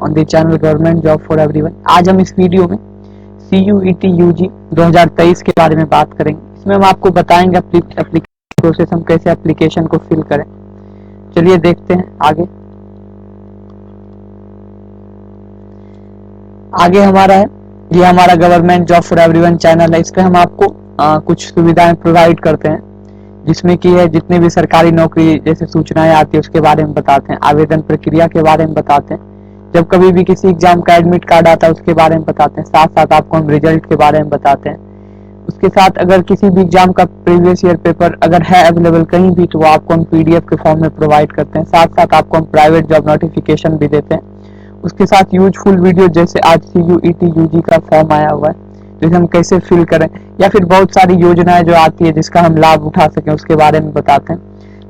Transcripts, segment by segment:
on the channel Government Job for Everyone। आज हम इस वीडियो में CUET UG 2023 के बारे में बात करेंगे। इसमें हम आपको बताएंगे एप्लीकेशन प्रोसेस, हम कैसे एप्लीकेशन को फिल करें। चलिए देखते हैं आगे हमारा है, ये हमारा government job for everyone channel है। इस पे हम आपको कुछ सुविधाएं प्रोवाइड करते हैं, जिसमें कि है जितने भी सरकारी नौकरी जैसे सूचनाएं आती है उसके बारे में बताते हैं, आवेदन प्रक्रिया के बारे में बताते हैं, जब कभी भी किसी एग्जाम का एडमिट कार्ड आता है उसके बारे में बताते हैं, साथ साथ आपको हम रिजल्ट के बारे में बताते हैं। उसके साथ अगर किसी भी एग्जाम का प्रीवियस ईयर पेपर अगर है अवेलेबल कहीं भी, तो वो आपको हम PDF के फॉर्म में प्रोवाइड करते हैं। साथ साथ आपको हम प्राइवेट जॉब नोटिफिकेशन भी देते हैं। उसके साथ यूजफुल वीडियो, जैसे आज CUET UG का फॉर्म आया हुआ है, जिसे हम कैसे फिल करें, या फिर बहुत सारी योजनाएं जो आती है जिसका हम लाभ उठा सकें उसके बारे में बताते हैं।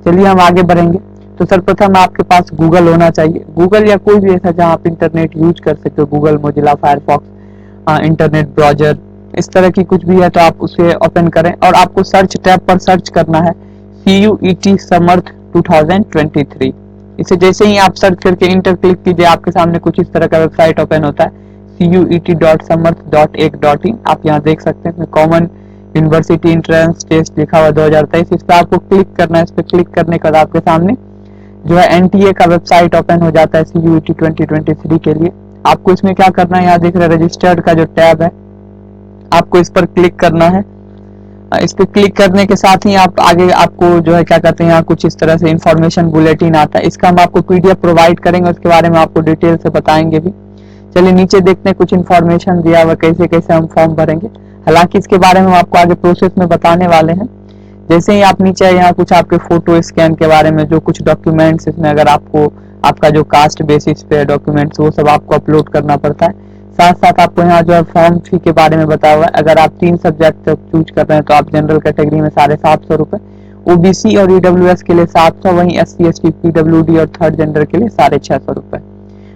चलिए हम आगे बढ़ेंगे। तो सर्वप्रथम आपके पास गूगल होना चाहिए, गूगल या कोई भी ऐसा जहां आप इंटरनेट यूज कर सकते हो, Google, Mozilla, Firefox, internet browser, इस तरह की कुछ भी है तो आप उसे ओपन करें और आपको सर्च टैब पर सर्च करना है CUET समर्थ 2023। इसे जैसे ही आप सर्च करके इंटर क्लिक कीजिए, आपके सामने कुछ इस तरह का वेबसाइट ओपन होता है, CUET.samarth.ac.in। आप यहाँ देख सकते हैं कॉमन यूनिवर्सिटी एंट्रेंस टेस्ट लिखा हुआ 2023। इस पर आपको क्लिक करना है। इस पर क्लिक करने के बाद आपके सामने जो है NTA का वेबसाइट ओपन हो जाता है CUET 2023 के लिए। आपको इसमें क्या करना है, यहाँ देख रहे हैं रजिस्टर्ड का जो टैब है, आपको इस पर क्लिक करना है। इस पर क्लिक करने के साथ ही आप आगे आपको जो है क्या कहते हैं, यहाँ कुछ इस तरह से इंफॉर्मेशन बुलेटिन आता है। इसका हम आपको PDF प्रोवाइड करेंगे, उसके बारे में आपको डिटेल से बताएंगे भी। चलिए नीचे देखते हैं, कुछ इन्फॉर्मेशन दिया हुआ कैसे कैसे हम फॉर्म भरेंगे। हालांकि इसके बारे में हम आपको आगे प्रोसेस में बताने वाले हैं। जैसे ही आप नीचे यहाँ कुछ आपके फोटो स्कैन के बारे में, जो कुछ डॉक्यूमेंट्स इसमें अगर आपको आपका जो कास्ट बेसिस पे डॉक्यूमेंट्स वो सब आपको अपलोड करना पड़ता है। साथ साथ आपको यहाँ जो है फॉर्म फी के बारे में बताया हुआ है। अगर आप 3 सब्जेक्ट चूज कर रहे हैं तो आप जनरल कैटेगरी में 750 रुपए, OBC और EWS के लिए 700, वहीं SC ST PWD और थर्ड जेंडर के लिए 650 रुपए।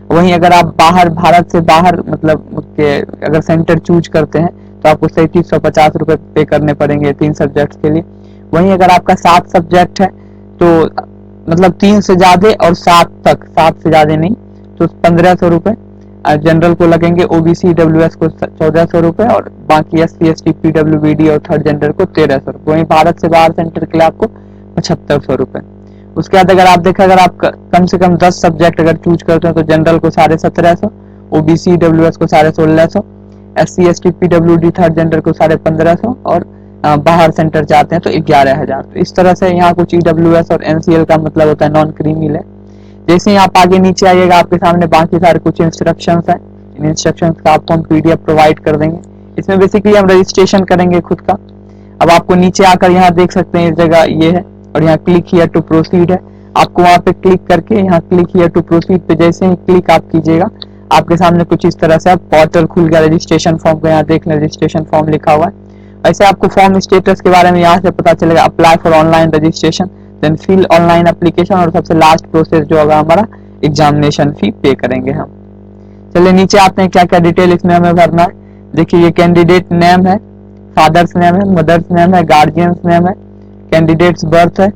वहीं अगर आप बाहर, भारत से बाहर मतलब उसके अगर सेंटर चूज करते हैं तो आपको 3750 रुपए पे करने पड़ेंगे 3 सब्जेक्ट के लिए। वहीं अगर आपका 7 सब्जेक्ट है तो मतलब 3 से ज्यादा और 7 तक, 7 से ज्यादा नहीं, तो 1500 रुपए जनरल को लगेंगे, OBC EWS को 1400 रुपए और बाकी SC ST PWD और थर्ड जेंडर को 1300 रुपए। वहीं भारत से बाहर सेंटर के लिए आपको 7500 रुपए। उसके बाद अगर आप देखें, अगर आप कम से कम 10 सब्जेक्ट अगर चूज करते हैं तो जनरल को 1750, OBC EWS को 1650, SC ST PWD third gender को 1550 और बाहर सेंटर जाते हैं तो 11,000। तो इस तरह से यहाँ कुछ EWS और NCL का मतलब होता है नॉन क्रीमियल है। जैसे ही आप आगे नीचे आइएगा, आपके सामने बाकी सारे कुछ इंस्ट्रक्शंस हैं। इन इंस्ट्रक्शंस का आपको हम PDF प्रोवाइड कर देंगे। इसमें बेसिकली हम रजिस्ट्रेशन करेंगे खुद का। अब आपको नीचे आकर यहाँ देख सकते हैं, इस जगह ये है और यहाँ क्लिक हियर टू प्रोसीड है। आपको वहां पे क्लिक करके यहाँ क्लिक हियर टू प्रोसीड पे जैसे ही क्लिक आप कीजिएगा, आपके सामने कुछ इस तरह से आप पोर्टल खुल गया रजिस्ट्रेशन फॉर्म का। यहाँ देख लें रजिस्ट्रेशन फॉर्म लिखा हुआ है। ऐसे आपको फॉर्म स्टेटस के बारे में यहाँ से पता चलेगा, apply for online registration, then fill online application और सबसे लास्ट प्रोसेस जो होगा हमारा एग्जामिनेशन फी पे करेंगे हम। चलिए नीचे आते हैं, क्या क्या डिटेल इसमें हमें भरना है। देखिए ये कैंडिडेट नेम है, फादर्स नेम है, मदर्स नेम है, गार्जियंस नेम है, कैंडिडेट्स बर्थ है,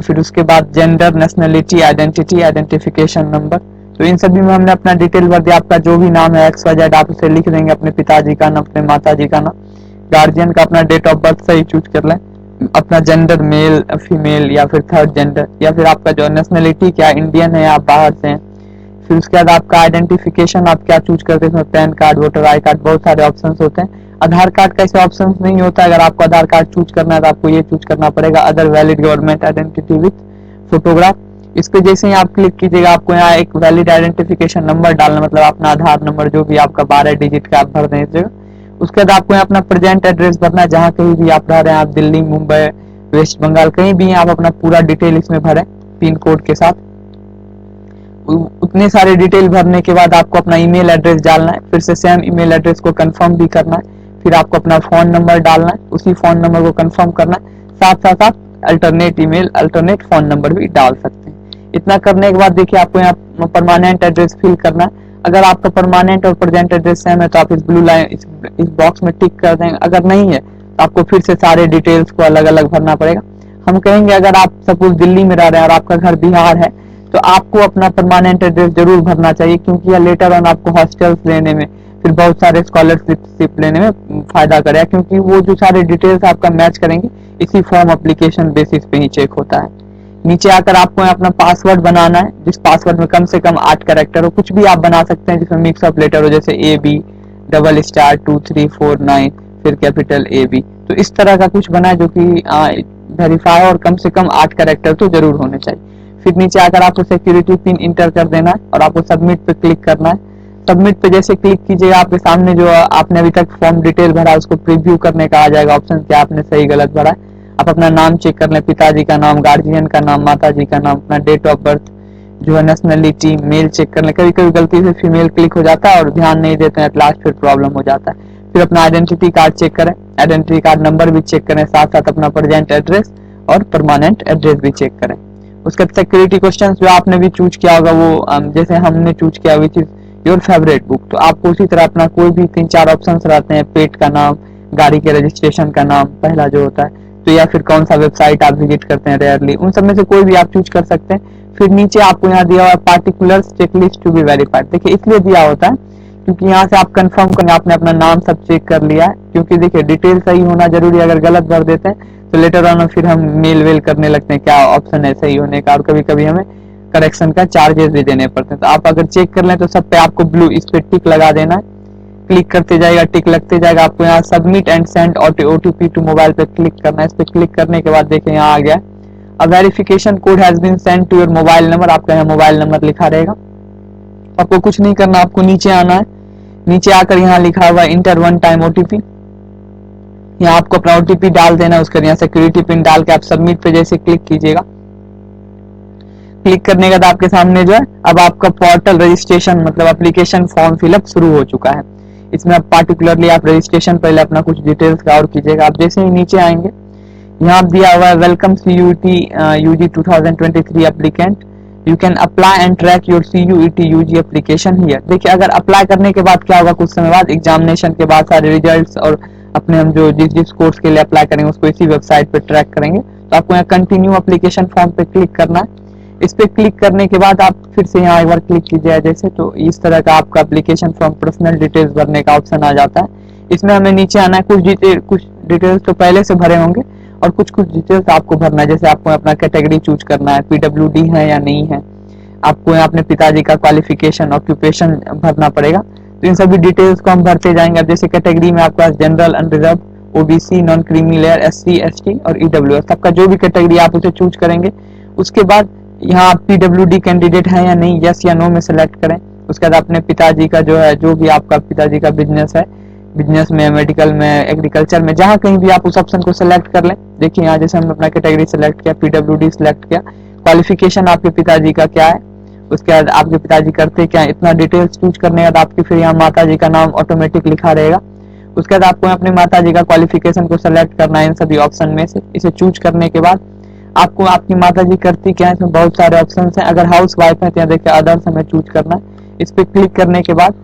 फिर उसके बाद gender, nationality, identity, identification number. तो इन सभी में हमने अपना डिटेल भर दिया। आपका जो भी नाम है XYZ आप उसे लिख देंगे, अपने पिताजी का नाम, अपने माताजी का नाम, गार्जियन का अपना डेट ऑफ बर्थ सही चूज कर लें, अपना जेंडर मेल फीमेल या फिर थर्ड जेंडर, या फिर आपका जो नेशनलिटी क्या इंडियन है या आप बाहर से हैं। फिर उसके बाद आपका आइडेंटिफिकेशन आप क्या चूज करते हैं, pan card, voter I card, बहुत सारे ऑप्शंस होते हैं। आधार कार्ड का ऐसे ऑप्शन नहीं होता है। अगर आपको आधार कार्ड चूज करना है तो आपको ये चूज करना पड़ेगा, other valid government identity with photograph. इस पे जैसे ही आप क्लिक कीजिएगा, आपको यहाँ एक वैलिड आइडेंटिफिकेशन नंबर डालना, मतलब अपना आधार नंबर जो भी आपका 12 डिजिट का आप भर दें इस जगह। उसके बाद आपको यहाँ अपना प्रेजेंट एड्रेस भरना है, जहाँ कहीं भी आप रह रहे हैं, आप दिल्ली, मुंबई, वेस्ट बंगाल, कहीं भी आप अपना पूरा डिटेल इसमें भरें पिन कोड के साथ। उतने सारे डिटेल भरने के बाद आपको अपना ईमेल एड्रेस डालना है, फिर से सेम ईमेल एड्रेस को कंफर्म भी करना है। फिर आपको अपना फोन नंबर डालना है, उसी फोन नंबर को कंफर्म करना है। साथ साथ आप alternate email, alternate phone number भी डाल सकते हैं। इतना करने के बाद देखिए आपको यहाँ परमानेंट एड्रेस फिल करना है। अगर आपका परमानेंट और प्रेजेंट एड्रेस सेम है तो आप इस ब्लू लाइन इस बॉक्स में टिक कर देंगे। अगर नहीं है तो आपको फिर से सारे डिटेल्स को अलग अलग भरना पड़ेगा। हम कहेंगे अगर आप सपोज दिल्ली में रह रहे हैं और आपका घर बिहार है तो आपको अपना परमानेंट एड्रेस जरूर भरना चाहिए, क्योंकि यह लेटर ऑन आपको हॉस्टल्स लेने में, फिर बहुत सारे स्कॉलरशिप लेने में फायदा करेगा, क्योंकि वो जो सारे डिटेल्स आपका मैच करेंगे इसी फॉर्म एप्लीकेशन बेसिस पे ही चेक होता है। नीचे आकर आपको अपना पासवर्ड बनाना है, जिस पासवर्ड में कम से कम 8 कैरेक्टर हो, कुछ भी आप बना सकते हैं जिसमें मिक्स ऑफ लेटर हो, जैसे AB *234 9 फिर कैपिटल AB। तो इस तरह का कुछ बना है जो कि वेरीफाई और कम से कम 8 कैरेक्टर तो जरूर होने चाहिए। फिर नीचे आकर आपको सिक्योरिटी पिन इंटर कर देना है और आपको सबमिट पे क्लिक करना है। सबमिट पे जैसे क्लिक कीजिएगा, आपके सामने जो आपने अभी तक फॉर्म डिटेल भरा है उसको प्रीव्यू करने का आ जाएगा ऑप्शन, क्या आपने सही गलत भरा है। आप अपना नाम चेक कर लें, पिताजी का नाम, गार्जियन का नाम, माताजी का नाम, अपना डेट ऑफ बर्थ, जो है नेशनलिटी, मेल चेक कर लें। कभी कभी गलती से फीमेल क्लिक हो जाता है और ध्यान नहीं देते हैं, एट लास्ट फिर प्रॉब्लम हो जाता है। फिर अपना आइडेंटिटी कार्ड चेक करें, आइडेंटिटी कार्ड नंबर भी चेक करें, साथ साथ अपना प्रेजेंट एड्रेस और परमानेंट एड्रेस भी चेक करें। उसके बाद सिक्योरिटी क्वेश्चन जो आपने भी चूज किया होगा वो जैसे हमने चूज किया which is your favourite book, तो आपको उसी तरह अपना कोई भी 3-4 ऑप्शन रहते हैं, पेट का नाम, गाड़ी के रजिस्ट्रेशन का नाम पहला जो होता है, तो या फिर कौन सा वेबसाइट आप विजिट करते हैं रेयरली, उन सब में से कोई भी आप चूज कर सकते हैं। फिर नीचे आपको यहाँ दिया हुआ है particulars checklist to be verified. देखिए इसलिए दिया होता है क्योंकि यहाँ से आप कंफर्म करेंगे आपने अपना नाम सब चेक कर लिया है, क्योंकि देखिए डिटेल सही होना जरूरी है, अगर गलत भर देते हैं तो लेटर ऑन फिर हम मेल वेल करने लगते हैं क्या ऑप्शन है सही होने का, और कभी कभी हमें करेक्शन का चार्जेस भी देने पड़ते हैं। तो आप अगर चेक कर लें तो सब पे आपको ब्लू इस पे टिक लगा देना है, क्लिक करते जाएगा, टिक लगते जाएगा। आपको यहाँ submit and send OTP to mobile पे क्लिक करना है। इस पे क्लिक करने के बाद देखिए यहाँ आ गया a verification code has been send to your mobile number, आपका यहाँ मोबाइल नंबर लिखा रहेगा। आपको कुछ नहीं करना, आपको नीचे आना है, नीचे आकर यहाँ लिखा हुआ इंटर 1 टाइम OTP, यहाँ आपको अपना OTP डाल देना है। उसके यहाँ सिक्योरिटी पिन डाल के आप सबमिट पे जैसे क्लिक कीजिएगा, क्लिक करने के बाद आपके सामने जो है अब आपका पोर्टल रजिस्ट्रेशन मतलब एप्लीकेशन फॉर्म फिलअप शुरू हो चुका है। इसमें अब पार्टिकुलरली आप रजिस्ट्रेशन पहले अपना कुछ डिटेल्स कवर कीजिएगा। आप जैसे ही नीचे आएंगे यहाँ दिया हुआ है welcome CUET UG 2023 applicant, you can apply and track your CUET UG application here. देखिए अगर अप्लाई करने के बाद क्या होगा, कुछ समय बाद एग्जामिनेशन के बाद सारे रिजल्ट्स और अपने हम जो जिस कोर्स के लिए अप्लाई करेंगे उसको इसी वेबसाइट पे ट्रैक करेंगे। तो आपको यहाँ कंटिन्यू एप्लीकेशन फॉर्म पे क्लिक करना है। इस पे क्लिक करने के बाद आप फिर से यहाँ एक बार क्लिक कीजिए जैसे, तो इस तरह का आपका एप्लीकेशन फॉर्म पर्सनल डिटेल्स भरने का ऑप्शन आ जाता है। इसमें हमें नीचे आना है, कुछ डिटेल्स तो पहले से भरे होंगे और कुछ डिटेल्स आपको भरना है। जैसे आपको अपना कैटेगरी चूज करना है, PWD है या नहीं है, आपको यहाँ अपने पिताजी का क्वालिफिकेशन ऑक्यूपेशन भरना पड़ेगा। तो इन सभी डिटेल्स को हम भरते जाएंगे। अब जैसे कैटेगरी में आपके पास general, unreserved, OBC, non creamy layer, SC ST और EWS, सबका जो भी कैटेगरी आप उसे चूज करेंगे। उसके बाद यहाँ आप PWD कैंडिडेट है या नहीं, यस या नो में सेलेक्ट करें। उसके बाद अपने पिताजी का जो है, जो भी आपका पिताजी का बिजनेस है, बिजनेस में, मेडिकल में, एग्रीकल्चर में, जहाँ कहीं भी आप उस ऑप्शन को सिलेक्ट कर लें। देखिए यहाँ जैसे हमने अपना कैटेगरी सिलेक्ट किया, PWD सिलेक्ट किया, क्वालिफिकेशन आपके पिताजी का क्या है, उसके बाद आपके पिताजी करते क्या है, इतना डिटेल्स चूज करने के बाद आपकी फिर यहाँ माताजी का नाम ऑटोमेटिक लिखा रहेगा। उसके बाद आपको अपने माताजी का क्वालिफिकेशन को सिलेक्ट करना है इन सभी ऑप्शन में से। इसे चूज करने के बाद आपको आपकी माताजी करती क्या है, इसमें बहुत सारे ऑप्शन हैं। अगर हाउस वाइफ है तो यहाँ देखिए अदर्स हमें चूज करना है। इस पे क्लिक करने के बाद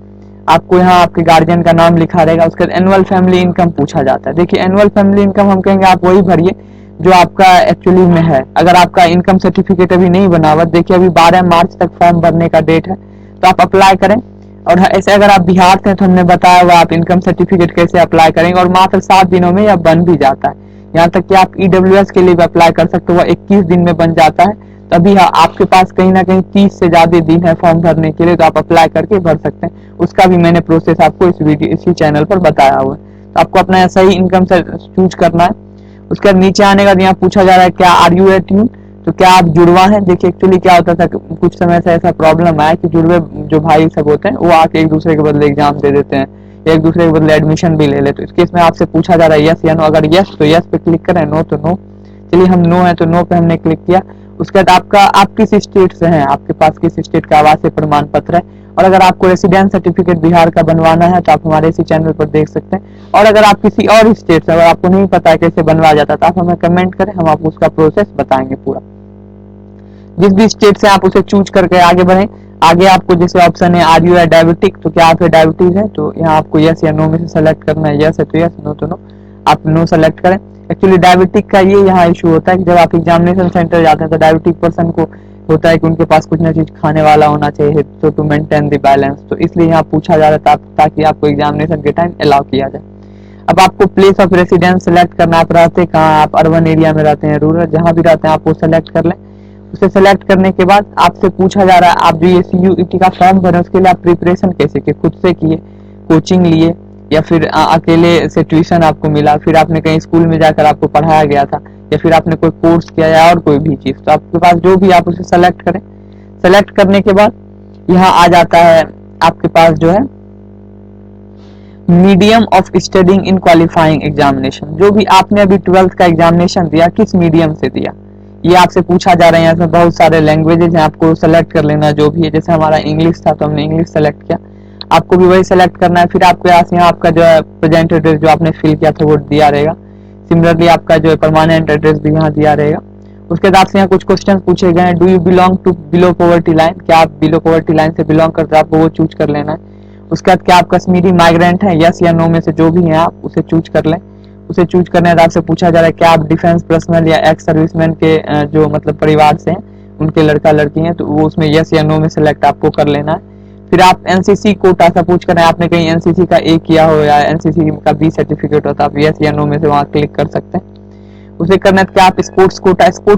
आपको यहाँ आपके गार्जियन का नाम लिखा रहेगा। उसके बाद एनुअल फैमिली इनकम पूछा जाता है। देखिए एनुअल फैमिली इनकम हम कहेंगे आप वही भरिए जो आपका एक्चुअली में है। अगर आपका इनकम सर्टिफिकेट अभी नहीं बना हुआ, देखिए अभी 12 मार्च तक फॉर्म भरने का डेट है, तो आप अप्लाई करें। और ऐसे अगर आप बिहार से तो हमने बताया हुआ आप इनकम सर्टिफिकेट कैसे अप्लाई करेंगे, और मात्र 7 दिनों में यह बन भी जाता है। यहाँ तक कि आप EWS के लिए भी अप्लाई कर सकते हो, वह 21 दिन में बन जाता है। तभी आपके पास कहीं ना कहीं 30 से ज्यादा दिन है फॉर्म भरने के लिए, तो आप अप्लाई करके भर सकते हैं। उसका भी मैंने प्रोसेस आपको इसी चैनल पर बताया हुआ है। तो आपको अपना सही इनकम से चूज करना है। उसके बाद नीचे आने का यहाँ पूछा जा रहा है क्या आर यू ए ट्यून, तो क्या आप जुड़वा हैं। देखिए एक्चुअली क्या होता था, कुछ समय से ऐसा प्रॉब्लम आया कि जुड़वे जो भाई सब होते हैं वो आके एक दूसरे के बदले एग्जाम दे देते हैं, एक दूसरे के बदले एडमिशन भी ले ले। तो इस केस में आपसे पूछा जा रहा है यस या नो। अगर यस तो यस पे क्लिक करें, नो तो नो। चलिए हम नो है तो नो पे हमने क्लिक किया। उसके बाद आप किस स्टेट से हैं, आपके पास किस स्टेट का आवासीय प्रमाण पत्र है, और अगर आपको रेसिडेंस सर्टिफिकेट बिहार का बनवाना है तो आप हमारे इसी चैनल पर देख सकते हैं। और अगर आप किसी और स्टेट से, अगर आपको नहीं पता है कैसे बनवाया जाता तो आप हमें कमेंट करें, हम आपको उसका प्रोसेस बताएंगे पूरा। जिस भी स्टेट से आप उसे चूज करके आगे बढ़े। आगे आपको जैसे ऑप्शन है आर यू है डायबिटिक, तो क्या आप डायबिटीज है, तो यहाँ आपको यस या नो में से सेलेक्ट करना है। यस है तो यस, नो तो नो। आप नो सेलेक्ट करें। एक्चुअली डायबिटिक का ये यहाँ इशू होता है कि जब आप एग्जामिनेशन सेंटर जाते हैं तो डायबिटिक पर्सन को होता है कि उनके पास कुछ ना कुछ खाने वाला होना चाहिए, तो टू मेंटेन द बैलेंस, तो इसलिए यहाँ पूछा जा रहा था ताकि आपको एग्जामिनेशन के टाइम अलाउ किया जाए। अब आपको प्लेस ऑफ रेसिडेंस सेलेक्ट करना, आप रहते कहाँ, आप अर्बन एरिया में रहते हैं, रूरल, जहाँ भी रहते हैं आप वो सेलेक्ट कर लें। उसे सेलेक्ट करने के बाद आपसे पूछा जा रहा है आप जो ये CUET का फॉर्म भरे उसके लिए आप प्रिपरेशन कैसे किए, खुद से किए, कोचिंग लिए, या फिर अकेले से ट्यूशन आपको मिला, फिर आपने कहीं स्कूल में जाकर आपको पढ़ाया गया था, या फिर आपने कोई कोर्स किया या और कोई भी चीज, तो आपके पास जो भी आप उसे सेलेक्ट करें। सेलेक्ट करने के बाद यहाँ आ जाता है आपके पास जो है medium of studying in qualifying examination, जो भी आपने अभी 12th का एग्जामिनेशन दिया किस मीडियम से दिया, ये आपसे पूछा जा रहा है। यहाँ पे बहुत सारे लैंग्वेजेज हैं, आपको सेलेक्ट कर लेना जो भी है, जैसे हमारा इंग्लिश था तो हमने इंग्लिश सेलेक्ट किया, आपको भी वही सेलेक्ट करना है। फिर आपके पास यहाँ आपका जो है प्रेजेंट एड्रेस जो आपने फिल किया था वो दिया रहेगा, सिमिलरली आपका जो है परमानेंट एड्रेस भी यहाँ दिया रहेगा। उसके बाद से यहाँ कुछ क्वेश्चन पूछे गए हैं, do you belong to below poverty line, क्या आप बिलो पॉवर्टी लाइन से बिलोंग करते हैं, आपको वो चूज कर लेना है। उसके बाद क्या आप कश्मीरी माइग्रेंट हैं, यस या नो में से जो भी हैं आप उसे चूज कर लें। उसे चूज करने के बाद आपसे पूछा जा रहा है क्या आप डिफेंस पर्सनल या एक्स सर्विसमैन के जो मतलब परिवार से हैं, उनके लड़का लड़की हैं, तो वो उसमें यस या नो में सेलेक्ट आपको कर लेना है। फिर आप एनसीसी कोटा सपोज करें आपने कहीं एनसीसी का ए किया हो या एनसीसी का बी सर्टिफिकेट हो, तो आप यस या नो में से वहां क्लिक कर सकते हैं। उसे करना है क्या आप स्पोर्ट्स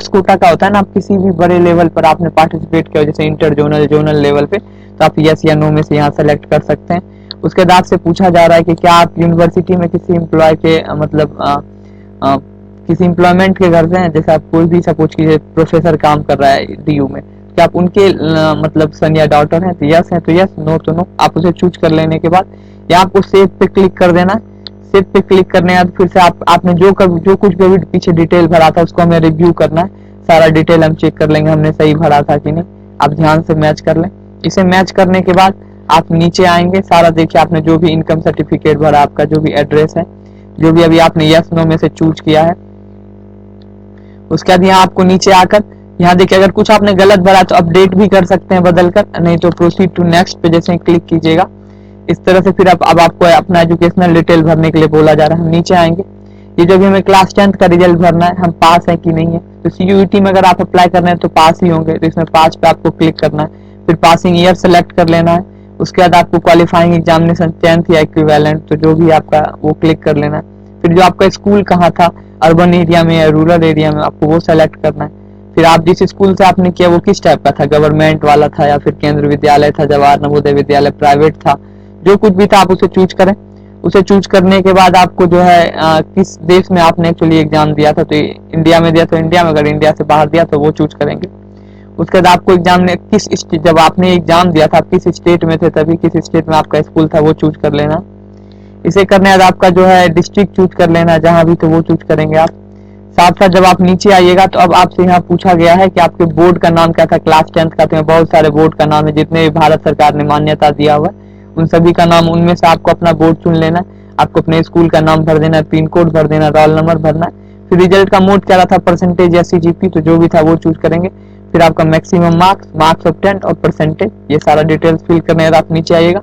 कोटा का होता है ना, आप किसी भी बड़े लेवल पर आपने पार्टिसिपेट किया जैसे इंटर जोनल जोनल लेवल पे, तो आप यस या नो में से यहाँ सेलेक्ट कर सकते हैं। उसके बाद से पूछा जा रहा है कि क्या आप यूनिवर्सिटी में किसी एम्प्लॉय के मतलब किसी एम्प्लॉयमेंट के घर से हैं, जैसे आप कोई भी सपोज कीजिए प्रोफेसर काम कर रहा है DU में, क्या आप उनके मतलब सन या डॉटर हैं, तो यस है तो यस, नो तो नो। आप उसे चूज कर लेने के बाद यहाँ आपको सेव पे क्लिक कर देना। सेव पे क्लिक करने के बाद फिर से आपने जो कुछ भी पीछे डिटेल भरा था उसको हमें रिव्यू करना है, सारा डिटेल हम चेक कर लेंगे हमने सही भरा था कि नहीं, आप ध्यान से मैच कर लें। इसे मैच करने के बाद आप नीचे आएंगे, सारा देखिए आपने जो भी इनकम सर्टिफिकेट भरा, आपका जो भी एड्रेस है, जो भी अभी आपने यस नो में से चूज किया है। उसके बाद यहाँ आपको नीचे आकर यहाँ देखिए अगर कुछ आपने गलत भरा तो अपडेट भी कर सकते हैं बदल कर, नहीं तो प्रोसीड टू नेक्स्ट पे जैसे क्लिक कीजिएगा। इस तरह से फिर अब आपको अपना एजुकेशनल डिटेल भरने के लिए बोला जा रहा है। हम नीचे आएंगे, ये जो भी हमें क्लास 10th का रिजल्ट भरना है, हम पास है कि नहीं है, तो CUET में अगर आप अप्लाई कर रहे हैं तो पास ही होंगे, तो इसमें 5 पे आपको क्लिक करना है, फिर पासिंग ईयर सेलेक्ट कर लेना है। उसके बाद आपको क्वालिफाइंग एग्जामिनेशन 10th या इक्विवेलेंट, तो जो भी आपका वो क्लिक कर लेना है। फिर जो आपका स्कूल कहाँ था, अर्बन एरिया में या रूरल एरिया में, आपको वो सेलेक्ट करना है। फिर आप जिस स्कूल से आपने किया वो किस टाइप का था, गवर्नमेंट वाला था या फिर केंद्र विद्यालय था, जवाहर नवोदय विद्यालय, प्राइवेट था, जो कुछ भी था आप उसे चूज करें। उसे चूज करने के बाद आपको जो है किस देश में आपने एक्चुअली एग्जाम दिया था, तो इंडिया में दिया तो इंडिया में, अगर इंडिया से बाहर दिया तो वो चूज करेंगे। उसके बाद आपको एग्जाम ने जब आपने एग्जाम दिया था आप किस स्टेट में थे, तभी किस स्टेट में आपका स्कूल था वो चूज कर लेना। इसे करने के बाद आपका जो है डिस्ट्रिक्ट चूज कर लेना, जहां भी तो वो चूज करेंगे आप। साथ साथ जब आप नीचे आइएगा तो अब आपसे यहाँ पूछा गया है कि आपके बोर्ड का नाम क्या था, क्लास 10th का, तो बहुत सारे बोर्ड का नाम है जितने भी भारत सरकार ने मान्यता दिया हुआ है उन सभी का नाम, उनमें से आपको अपना बोर्ड चुन लेना है। आपको अपने स्कूल का नाम भर देना है, पिन कोड भर देना, रोल नंबर भरना है। फिर रिजल्ट का मोड क्या रहा था, परसेंटेज या CGP, तो जो भी था वो चूज करेंगे। फिर आपका मैक्सिमम मार्क्स ऑफ 10 और परसेंटेज, ये सारा डिटेल्स फिल करने के बाद आप नीचे आइएगा।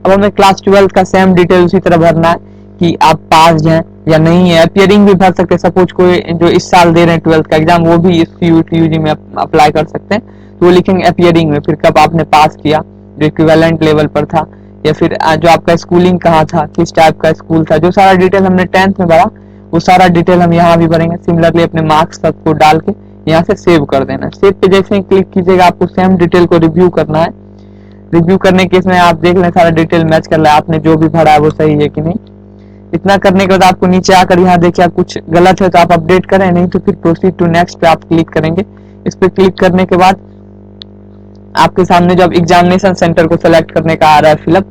अब हमें क्लास 12 का सेम डिटेल उसी तरह भरना है कि आप पास हैं या नहीं है। अपियरिंग भी भर सकते हैं, सपोज कोई जो इस साल दे रहे हैं 12th का एग्जाम वो भी इस CUET में अप्लाई कर सकते हैं, तो वो लिखेंगे अपियरिंग में, फिर कब आपने पास किया, जो इक्विवेलेंट लेवल पर था, या फिर जो आपका स्कूलिंग कहाँ था, किस टाइप का स्कूल था, जो सारा डिटेल हमने 10th में भरा वो सारा डिटेल हम यहाँ भी भरेंगे। सिमिलरली अपने मार्क्स सबको डाल के यहाँ से सेव कर देना। सेव पे जैसे ही क्लिक कीजिएगा आपको सेम डिटेल को रिव्यू करना है। रिव्यू करने के इसमें आप देख लें सारा डिटेल मैच कर ले, आपने जो भी भरा है वो सही है कि नहीं। इतना करने के बाद आपको नीचे आकर यहाँ देखिए कुछ गलत है तो आप अपडेट करें, नहीं तो फिर प्रोसीड टू नेक्स्ट पे आप क्लिक करेंगे। इस पे क्लिक करने के बाद आपके सामने जो अब एग्जामिनेशन सेंटर को सिलेक्ट करने का आ रहा है फिलअप।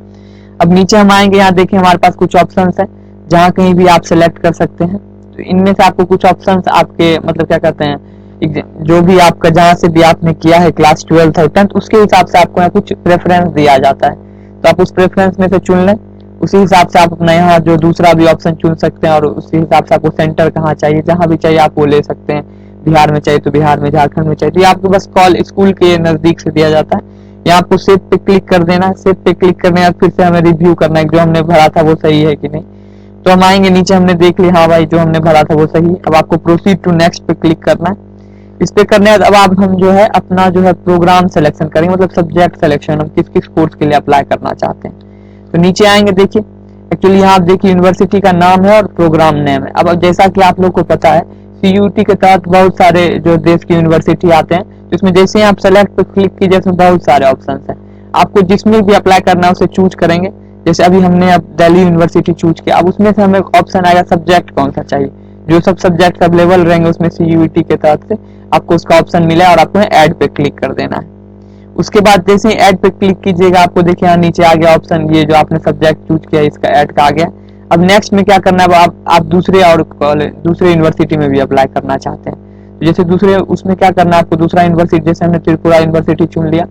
अब नीचे हम आएंगे, यहाँ देखिए हमारे पास कुछ ऑप्शंस हैं जहाँ कहीं भी आप सिलेक्ट कर सकते हैं। तो इनमें से आपको कुछ ऑप्शंस आपके मतलब क्या कहते हैं, जो भी आपका जहाँ से भी आपने किया है क्लास 12th और 10th उसके हिसाब से आपको यहाँ कुछ प्रेफरेंस दिया जाता है, तो आप उस प्रेफरेंस में से चुन लें। उसी हिसाब से आप अपना यहाँ जो दूसरा भी ऑप्शन चुन सकते हैं और उसी हिसाब से आपको सेंटर कहाँ चाहिए, जहाँ भी चाहिए आप वो ले सकते हैं। बिहार में चाहिए तो बिहार में, झारखंड में चाहिए तो ये आपको बस कॉल स्कूल के नजदीक से दिया जाता है। यहाँ आपको सेव पे क्लिक कर देना है। सेव पे क्लिक करने के बाद फिर से हमें रिव्यू करना है जो हमने भरा था वो सही है कि नहीं। तो हम आएंगे नीचे, हमने देख लिया हाँ भाई जो हमने भरा था वो सही है। अब आपको प्रोसीड टू नेक्स्ट पे क्लिक करना है। इस पे करने के बाद अब हम जो है अपना जो है प्रोग्राम सिलेक्शन करेंगे, मतलब सब्जेक्ट सिलेक्शन, हम किस किस कोर्स के लिए अप्लाई करना चाहते हैं। तो नीचे आएंगे, देखिए एक्चुअली यहाँ आप देखिए यूनिवर्सिटी का नाम है और प्रोग्राम नेम है। अब जैसा कि आप लोग को पता है CUET के तहत बहुत सारे जो देश की यूनिवर्सिटी आते हैं, तो इसमें जैसे ही आप सेलेक्ट पे क्लिक कीजिए इसमें बहुत सारे ऑप्शन हैं, आपको जिसमें भी अप्लाई करना है उसे चूज करेंगे। जैसे अभी हमने अब दिल्ली यूनिवर्सिटी चूज किया, अब उसमें से हमें ऑप्शन आएगा सब्जेक्ट कौन सा चाहिए, जो सब सब्जेक्ट अवेलेबल रहेंगे उसमें CUET के तहत से आपको उसका ऑप्शन मिला और आपको ऐड पे क्लिक कर देना है। उसके बाद जैसे ही ऐड पे क्लिक कीजिएगा आपको देखिए यहाँ नीचे आ गया ऑप्शन, ये जो आपने सब्जेक्ट चूज किया इसका ऐड का आ गया। अब नेक्स्ट में क्या करना है, आप दूसरे और कॉलेज दूसरे यूनिवर्सिटी में भी अप्लाई करना चाहते हैं, तो जैसे दूसरे उसमें क्या करना है आपको, दूसरा यूनिवर्सिटी जैसे हमने त्रिपुरा यूनिवर्सिटी चुन लिया,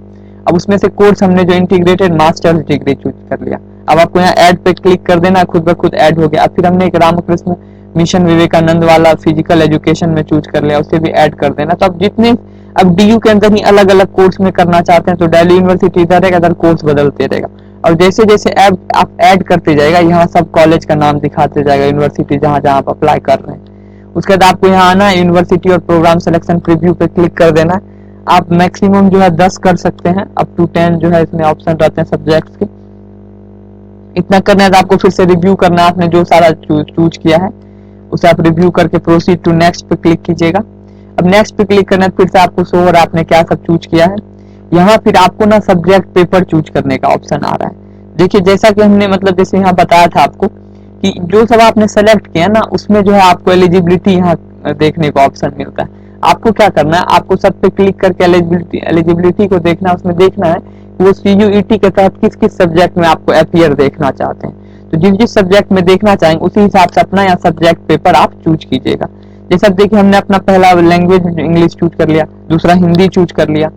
अब उसमें से कोर्स हमने जो इंटीग्रेटेड मास्टर्स डिग्री चूज कर लिया। अब आपको यहाँ ऐड पे क्लिक कर देना, खुद ब खुद ऐड हो गया। अब फिर हमने एक रामकृष्ण मिशन विवेकानंद वाला फिजिकल एजुकेशन में चूज कर लिया, उसे भी ऐड कर देना। तो अब जितने अब DU के अंदर ही अलग अलग कोर्स में करना चाहते हैं तो दिल्ली यूनिवर्सिटी इधर रहेगा, इधर कोर्स बदलते रहेगा, और जैसे जैसे आप ऐड करते जाएगा यहाँ सब कॉलेज का नाम दिखाते जाएगा, यूनिवर्सिटी जहाँ जहाँ आप अप्लाई कर रहे हैं। उसके बाद आपको यहाँ आना है, यूनिवर्सिटी और प्रोग्राम सिलेक्शन प्रीव्यू पे क्लिक कर देना है। आप मैक्सिमम जो है 10 कर सकते हैं, अप टू 10 जो है इसमें ऑप्शन रहते हैं सब्जेक्ट्स के। इतना करना है तो आपको फिर से रिव्यू करना है, आपने जो सारा चूज किया है उसे आप रिव्यू करके प्रोसीड टू नेक्स्ट पे क्लिक कीजिएगा। अब नेक्स्ट पे क्लिक करना है, फिर से आपको शो हो रहा है आपने क्या सब चूज किया है। यहाँ फिर आपको ना सब्जेक्ट पेपर चूज करने का ऑप्शन आ रहा है। देखिए जैसा कि हमने मतलब जैसे यहाँ बताया था आपको कि जो सब आपने सेलेक्ट किया ना उसमें जो है आपको एलिजिबिलिटी यहाँ देखने को ऑप्शन मिलता है। आपको क्या करना है, आपको सब पे क्लिक करके एलिजिबिलिटी को देखना है, उसमें देखना है वो CUET के तहत किस किस सब्जेक्ट में आपको अपीयर देखना चाहते हैं। तो जिस जिस सब्जेक्ट में देखना चाहेंगे उसी हिसाब से अपना यहाँ सब्जेक्ट पेपर आप चूज कीजिएगा। जैसे अब देखिए हमने अपना पहला लैंग्वेज इंग्लिश चूज कर लिया, दूसरा हिंदी चूज कर लिया।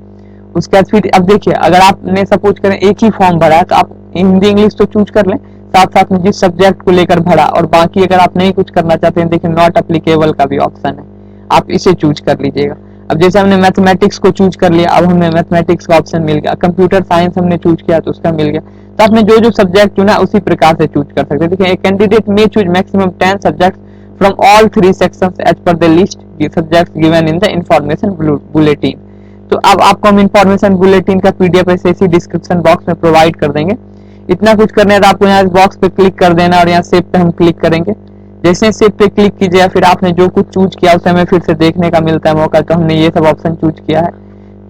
उसके बाद फिर अब देखिए अगर आपने सपोज करें एक ही फॉर्म भरा है तो आप हिंदी इंग्लिश तो चूज कर लें, साथ साथ में जिस सब्जेक्ट को लेकर भरा, और बाकी अगर आप नहीं कुछ करना चाहते हैं देखिए नॉट एप्लीकेबल का भी ऑप्शन है, आप इसे चूज कर लीजिएगा। अब जैसे हमने मैथमेटिक्स को चूज कर लिया, अब हमें मैथमेटिक्स का ऑप्शन मिल गया। कंप्यूटर साइंस हमने चूज किया तो उसका मिल गया। तो आपने जो जो सब्जेक्ट चुना उसी प्रकार से चूज कर सकते हैं। देखिए candidate may choose maximum 10 subject from all 3 sections as per the list subjects given in the information bulletin. तो अब आपको हम इंफॉर्मेशन बुलेटिन का PDF ऐसे इसी डिस्क्रिप्शन बॉक्स में प्रोवाइड कर देंगे। इतना कुछ करने है तो आपको यहाँ इस बॉक्स पे क्लिक कर देना और यहाँ सेव पे हम क्लिक करेंगे। जैसे सेव पे क्लिक कीजिए फिर आपने जो कुछ चूज किया उसे हमें फिर से देखने का मिलता है मौका। तो हमने ये सब ऑप्शन चूज किया है,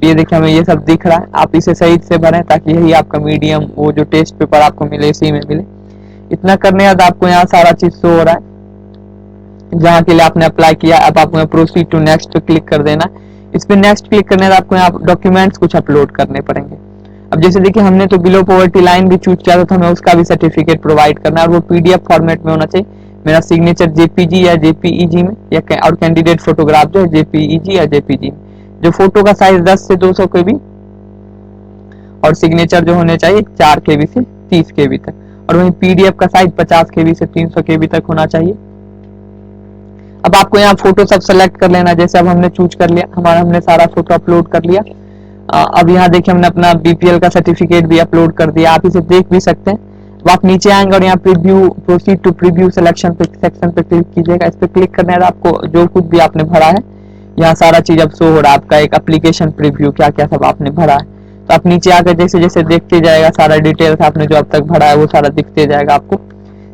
ये देखिए हमें ये सब दिख रहा है। आप इसे सही से भरें ताकि यही आपका मीडियम वो जो टेस्ट पेपर आपको मिले इसी में मिले। इतना करने के बाद आपको यहाँ सारा चीज शो हो रहा है जहाँ के लिए आपने अप्लाई किया। अब आपको प्रोसीड टू नेक्स्ट पे क्लिक कर देना। इस पे नेक्स्ट क्लिक करने के बाद आपको यहाँ डॉक्यूमेंट्स कुछ अपलोड करने पड़ेंगे। अब जैसे देखिए हमने तो बिलो पॉवर्टी लाइन भी चूज किया था तो हमें उसका भी सर्टिफिकेट प्रोवाइड करना है और वो PDF फॉर्मेट में होना चाहिए। मेरा सिग्नेचर JPG या JPEG में या और कैंडिडेट फोटोग्राफ जो है JPEG या JPG में। जो फोटो का साइज 10 से 200 KB और सिग्नेचर जो होने चाहिए 4 KB से 30 KB तक, और वहीं PDF का साइज 50 KB से 300 KB तक होना चाहिए। अब आपको यहाँ फोटो सब सेलेक्ट कर लेना। जैसे अब हमने चूज कर लिया, हमारा हमने सारा फोटो अपलोड कर लिया। अब यहाँ देखिए हमने अपना BPL का सर्टिफिकेट भी अपलोड कर दिया, आप इसे देख भी सकते हैं। तो आप नीचे आएंगे और यहाँ preview proceed to preview selection पे सेक्शन पे क्लिक कीजिएगा। इस पे क्लिक करने के बाद आपको जो कुछ भी आपने भरा है यहाँ सारा चीज अब शो हो रहा है, आपका एक एप्लीकेशन प्रीव्यू क्या क्या सब आपने भरा है। तो आप नीचे आकर जैसे जैसे देखते जाएगा सारा डिटेल्स आपने जो अब तक भरा है वो सारा दिखते जाएगा आपको,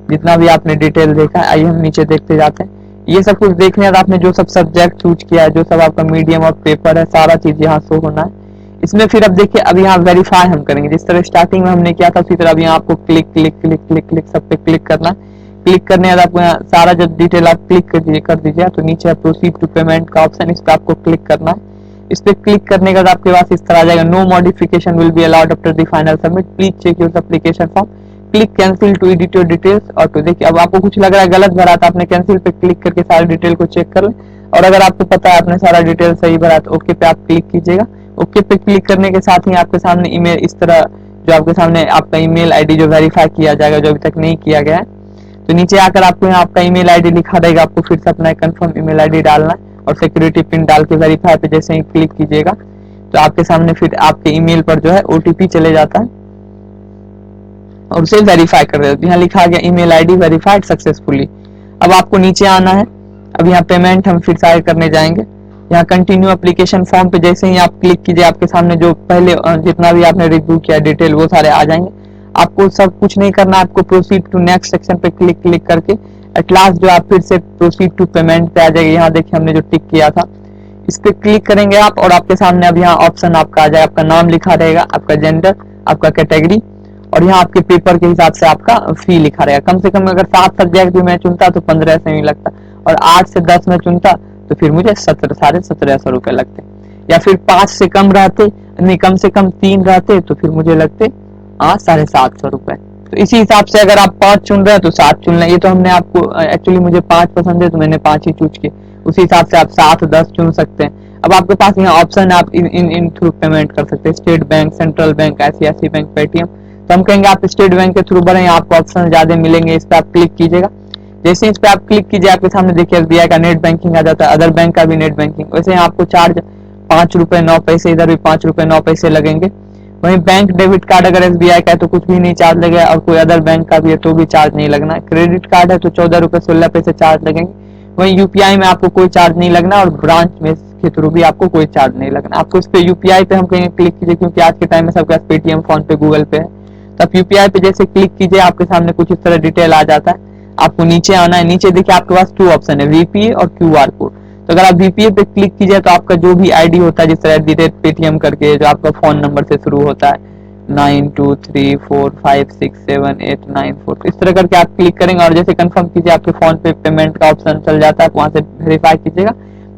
जितना भी आपने डिटेल देखा है। आइए हम नीचे देखते जाते हैं। ये सब कुछ देखने बाद आपने जो सब सब्जेक्ट चूज किया है, जो सब आपका मीडियम और पेपर है, सारा चीज यहाँ शो होना है। इसमें फिर अब देखिए अब यहाँ वेरीफाई हम करेंगे, जिस तरह स्टार्टिंग में हमने किया था उसी तरह अब यहाँ आपको click click click click click सब पे क्लिक करना है। क्लिक करने के बाद आपको यहाँ सारा जब डिटेल आप क्लिक कर दीजिए तो नीचे प्रोसीड टू पेमेंट का ऑप्शन, इस पे आपको क्लिक करना है। इस पे क्लिक करने के बाद आपके पास इस तरह आ जाएगा, no modification will be allowed after the final submit, please check your application form, click cancel to edit your details. और तो देखिए अब आपको कुछ लग रहा है गलत भरा तो आपने कैंसिल पे क्लिक करके सारी डिटेल को चेक कर ले, और अगर आपको पता है आपने सारा डिटेल सही भरा तो ओके पे आप क्लिक कीजिएगा। ओके पे क्लिक करने के साथ ही आपके सामने ईमेल इस तरह जो आपके सामने आपका ईमेल आईडी जो वेरीफाई किया जाएगा जो अभी तक नहीं किया गया है, तो नीचे आकर आपको यहाँ आपका ईमेल आईडी लिखा रहेगा, आपको फिर से अपना कंफर्म ईमेल आईडी डालना है और सिक्योरिटी पिन डाल के वेरीफाई पे जैसे ही क्लिक कीजिएगा तो आपके सामने फिर आपके ईमेल पर जो है OTP चले जाता है और उसे वेरीफाई कर देते हैं। यहाँ लिखा गया ईमेल आईडी वेरीफाइड सक्सेसफुली। अब आपको नीचे आना है। अब यहाँ पेमेंट हम फिर से करने जाएंगे। यहाँ कंटिन्यू एप्लीकेशन फॉर्म पे जैसे ही आप क्लिक कीजिए, आपके सामने जो पहले जितना भी आपने रिव्यू किया डिटेल वो सारे आ जाएंगे। आपको सब कुछ नहीं करना, आपको प्रोसीड टू नेक्स्ट सेक्शन पे क्लिक करके एट लास्ट जो आप फिर से प्रोसीड टू पेमेंट पे आ जाएगी। यहाँ देखिए हमने जो टिक किया था इस पे क्लिक करेंगे आप, और आपके सामने अब यहाँ ऑप्शन आपका आ जाएगा, आपका नाम लिखा रहेगा, आपका जेंडर, आपका कैटेगरी, और यहाँ आपके पेपर के हिसाब से आपका फी लिखा रहेगा। कम से कम अगर 7 सब्जेक्ट भी मैं चुनता तो 15 से नहीं लगता, और 8 से 10 में चुनता तो फिर मुझे 1700 रुपए लगते, या फिर 5 से कम रहते, नहीं कम से कम 3 रहते तो फिर मुझे लगते 750 रुपए। तो इसी हिसाब से अगर आप 5 चुन रहे हैं तो 7 चुन लें। ये तो हमने आपको एक्चुअली मुझे 5 पसंद है तो मैंने 5 ही चूज किए, उसी हिसाब से आप 7, 10 चुन सकते हैं। अब आपके पास यहाँ ऑप्शन है, आप इन थ्रू पेमेंट कर सकते हैं, state bank, central bank, ICICI bank, Paytm. तो हम कहेंगे आप स्टेट बैंक के थ्रू भरें, आपको ऑप्शन ज्यादा मिलेंगे, इस पर आप क्लिक कीजिएगा। जैसे इस पे आप क्लिक कीजिए आपके सामने देखिए SBI का नेट बैंकिंग आ जाता है, अदर बैंक का भी नेट बैंकिंग। वैसे आपको चार्ज 5 रुपए 9 पैसे, इधर भी 5 रुपए 9 पैसे लगेंगे। वहीं बैंक डेबिट कार्ड अगर SBI का है तो कुछ भी नहीं चार्ज लगेगा, और कोई अदर बैंक का भी है तो भी चार्ज नहीं लगना है। क्रेडिट कार्ड है तो 14 रुपए 16 पैसे चार्ज लगेंगे। वहीं UPI में आपको कोई चार्ज नहीं लगना, और ब्रांच में के थ्रू भी आपको कोई चार्ज नहीं लगना। आपको इस पे UPI पे हम कहेंगे क्लिक कीजिए, क्योंकि आज के टाइम में सबके पास पेटीएम, फोन पे, गूगल पे है। तो आप UPI पे जैसे क्लिक कीजिए आपके सामने कुछ इस तरह डिटेल आ जाता है। आपको नीचे आना है, नीचे देखिए आपके पास 2 ऑप्शन है, VPA और QR कोड। तो अगर आप VPA पे क्लिक कीजिए तो आपका जो भी ID होता है, जिस तरह @paytm करके जो आपका फोन नंबर से शुरू होता है 9234567894, इस तरह करके आप क्लिक करेंगे, और जैसे कंफर्म कीजिए आपके फोन पे पेमेंट का ऑप्शन चल जाता है, वहां से वेरीफाई कीजिएगा,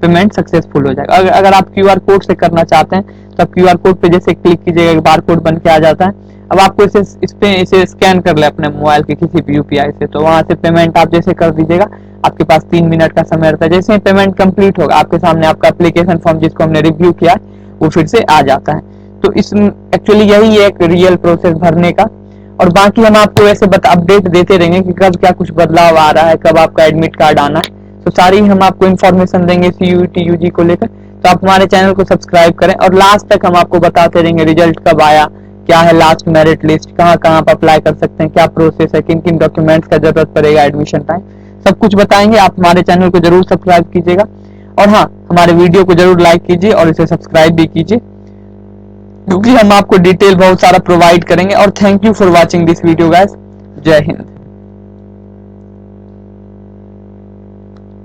पेमेंट सक्सेसफुल हो जाएगा। अगर आप QR कोड से करना चाहते हैं तो आप QR कोड पे जैसे क्लिक कीजिएगा, बार कोड बन के आ जाता है। अब आपको इसे स्कैन कर ले अपने मोबाइल के किसी भी UPI से, तो वहां से पेमेंट आप जैसे कर दीजिएगा, आपके पास 3 मिनट का समय रहता है। जैसे ही पेमेंट कंप्लीट होगा आपके सामने आपका एप्लीकेशन फॉर्म जिसको हमने रिव्यू किया वो फिर से आ जाता है। तो इस एक्चुअली यही है एक रियल प्रोसेस भरने का, और बाकी हम आपको ऐसे अपडेट देते रहेंगे कि कब क्या कुछ बदलाव आ रहा है, कब आपका एडमिट कार्ड आना है, तो सारी हम आपको इन्फॉर्मेशन देंगे CUET UG को लेकर। तो आप हमारे चैनल को सब्सक्राइब करें, और लास्ट तक हम आपको बताते रहेंगे रिजल्ट कब आया, क्या है लास्ट मेरिट लिस्ट, कहाँ कहाँ आप अप्लाई कर सकते हैं, क्या प्रोसेस है, किन किन डॉक्यूमेंट्स का जरूरत पड़ेगा एडमिशन टाइम, सब कुछ बताएंगे। आप हमारे चैनल को जरूर सब्सक्राइब कीजिएगा, और हाँ हमारे वीडियो को जरूर लाइक कीजिए और इसे सब्सक्राइब भी कीजिए, क्योंकि हम आपको डिटेल बहुत सारा प्रोवाइड करेंगे। और thank you for watching this video guys. जय हिंद।